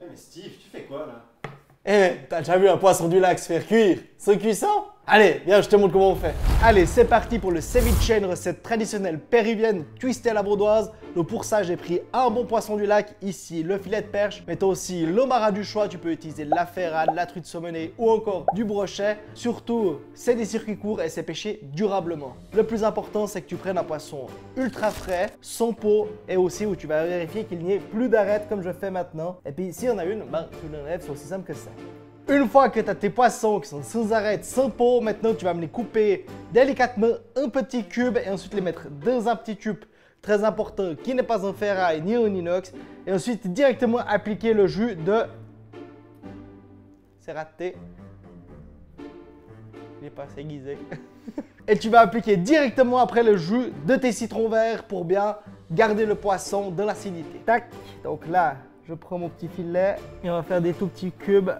Mais Steve, tu fais quoi là? Eh, t'as déjà vu un poisson du lac se faire cuire sans cuisson? Allez, viens, je te montre comment on fait. Allez, c'est parti pour le ceviche, une recette traditionnelle péruvienne twistée à la vaudoise. Donc pour ça, j'ai pris un bon poisson du lac, ici le filet de perche, mais t'as aussi l'omara du choix, tu peux utiliser la ferrade, la truite saumonée ou encore du brochet. Surtout, c'est des circuits courts et c'est pêché durablement. Le plus important, c'est que tu prennes un poisson ultra frais, sans peau, et aussi où tu vas vérifier qu'il n'y ait plus d'arêtes comme je fais maintenant. Et puis s'il y en a une, ben, toutes les arêtes sont aussi simples que ça. Une fois que tu as tes poissons qui sont sans arête, sans peau, maintenant tu vas me les couper délicatement en petits cubes et ensuite les mettre dans un petit tube très important qui n'est pas en ferraille ni en inox. Et ensuite directement appliquer le jus de... C'est raté. Il n'est pas assez aiguisé. Et tu vas appliquer directement après le jus de tes citrons verts pour bien garder le poisson dans l'acidité. Tac, donc là je prends mon petit filet et on va faire des tout petits cubes.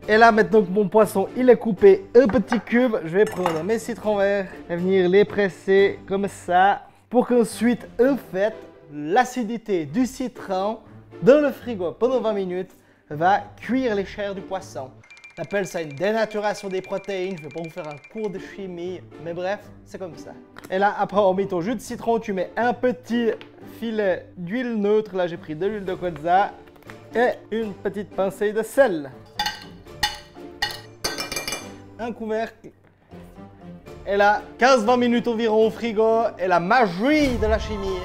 Et là, maintenant que mon poisson il est coupé en petits cubes, je vais prendre mes citrons verts et venir les presser comme ça pour qu'ensuite, en fait, l'acidité du citron dans le frigo pendant 20 minutes va cuire les chairs du poisson. On appelle ça une dénaturation des protéines. Je ne vais pas vous faire un cours de chimie, mais bref, c'est comme ça. Et là, après on met ton jus de citron, tu mets un petit filet d'huile neutre. Là, j'ai pris de l'huile de colza et une petite pincée de sel. Un couvercle. Et là, 15-20 minutes environ au frigo. Et la magie de la chimie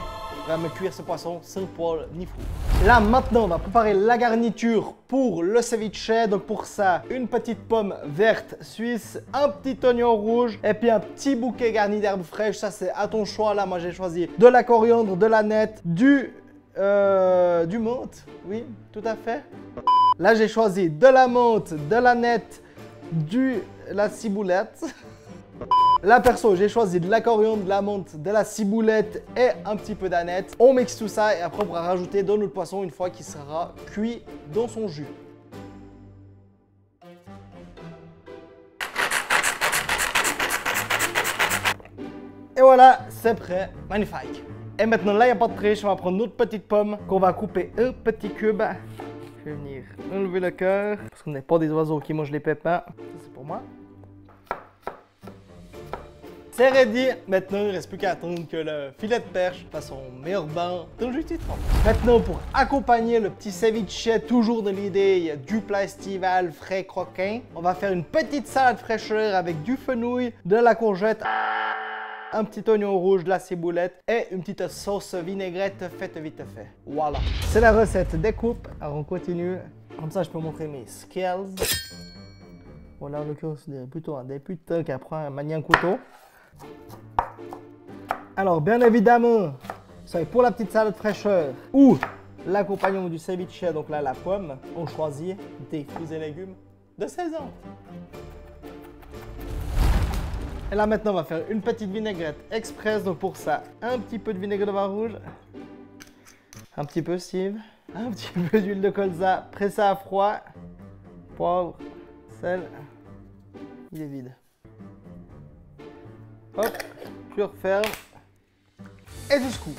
va me cuire ce poisson sans poil ni fou. Là, maintenant, on va préparer la garniture pour le ceviche. Donc pour ça, une petite pomme verte suisse, un petit oignon rouge et puis un petit bouquet garni d'herbes fraîches. Ça, c'est à ton choix. Là, moi, j'ai choisi de la coriandre, de l'aneth, du menthe. Oui, tout à fait. Là, j'ai choisi de la menthe, de l'aneth, la ciboulette. Là perso, j'ai choisi de la coriandre, de la menthe, de la ciboulette et un petit peu d'aneth. On mixe tout ça et après on pourra rajouter dans notre poisson une fois qu'il sera cuit dans son jus. Et voilà, c'est prêt. Magnifique. Et maintenant là, il n'y a pas de triche, on va prendre notre petite pomme qu'on va couper en petits cubes. Je vais venir enlever le cœur, parce qu'on n'est pas des oiseaux qui mangent les pépins. Ça, c'est pour moi. C'est ready. Maintenant, il ne reste plus qu'à attendre que le filet de perche fasse son meilleur bain dans le jus de citron. Maintenant, pour accompagner le petit ceviche, toujours dans l'idée du plat estival frais croquant, on va faire une petite salade fraîcheur avec du fenouil, de la courgette, un petit oignon rouge, de la ciboulette et une petite sauce vinaigrette faite vite fait. Voilà. C'est la recette découpe. Alors on continue. Comme ça, je peux montrer mes skills. Voilà, en l'occurrence, c'est plutôt un débutant qui apprend à manier un couteau. Alors, bien évidemment, ça pour la petite salade fraîcheur ou l'accompagnement du ceviche, donc là, la pomme, on choisit des fruits et légumes de saison. Et là maintenant on va faire une petite vinaigrette express. Donc pour ça, un petit peu de vinaigre de vin rouge, un petit peu Steve, un petit peu d'huile de colza pressée à froid, poivre, sel, il est vide. Hop, tu refermes et tu secoues.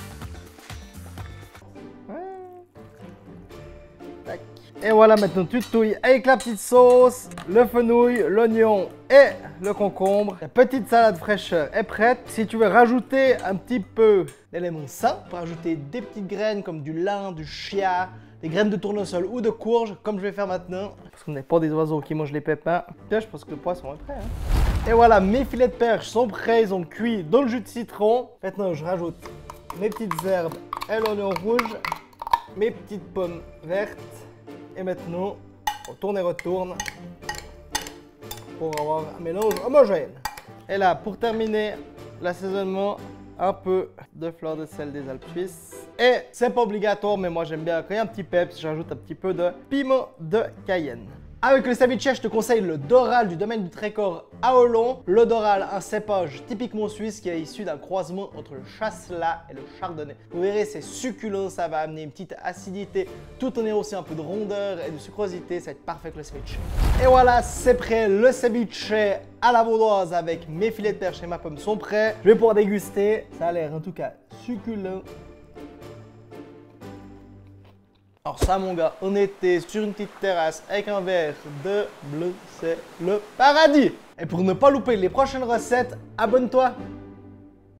Tac. Et voilà, maintenant tu touilles avec la petite sauce, le fenouil, l'oignon et le concombre. La petite salade fraîcheur est prête. Si tu veux rajouter un petit peu d'éléments sains, pour rajouter des petites graines comme du lin, du chia, des graines de tournesol ou de courge, comme je vais faire maintenant. Parce qu'on n'est pas des oiseaux qui mangent les pépins. Là, je pense que le poisson est prêt. Et voilà, mes filets de perche sont prêts, ils ont cuit dans le jus de citron. Maintenant, je rajoute mes petites herbes et l'oignon rouge, mes petites pommes vertes. Et maintenant, on tourne et retourne pour avoir un mélange homogène. Et là, pour terminer l'assaisonnement, un peu de fleur de sel des Alpes suisses. Et c'est pas obligatoire, mais moi j'aime bien quand il y a un petit peps, j'ajoute un petit peu de piment de Cayenne. Avec le ceviche, je te conseille le Doral du domaine du Trégor à Olon. Le Doral, un cépage typiquement suisse qui est issu d'un croisement entre le Chasselas et le Chardonnay. Vous verrez, c'est succulent, ça va amener une petite acidité tout en ayant aussi un peu de rondeur et de sucrosité. Ça va être parfait avec le ceviche. Et voilà, c'est prêt. Le ceviche à la vaudoise avec mes filets de perche et ma pomme sont prêts. Je vais pouvoir déguster. Ça a l'air en tout cas succulent. Alors ça mon gars, on était sur une petite terrasse avec un verre de bleu, c'est le paradis. Et pour ne pas louper les prochaines recettes, abonne-toi.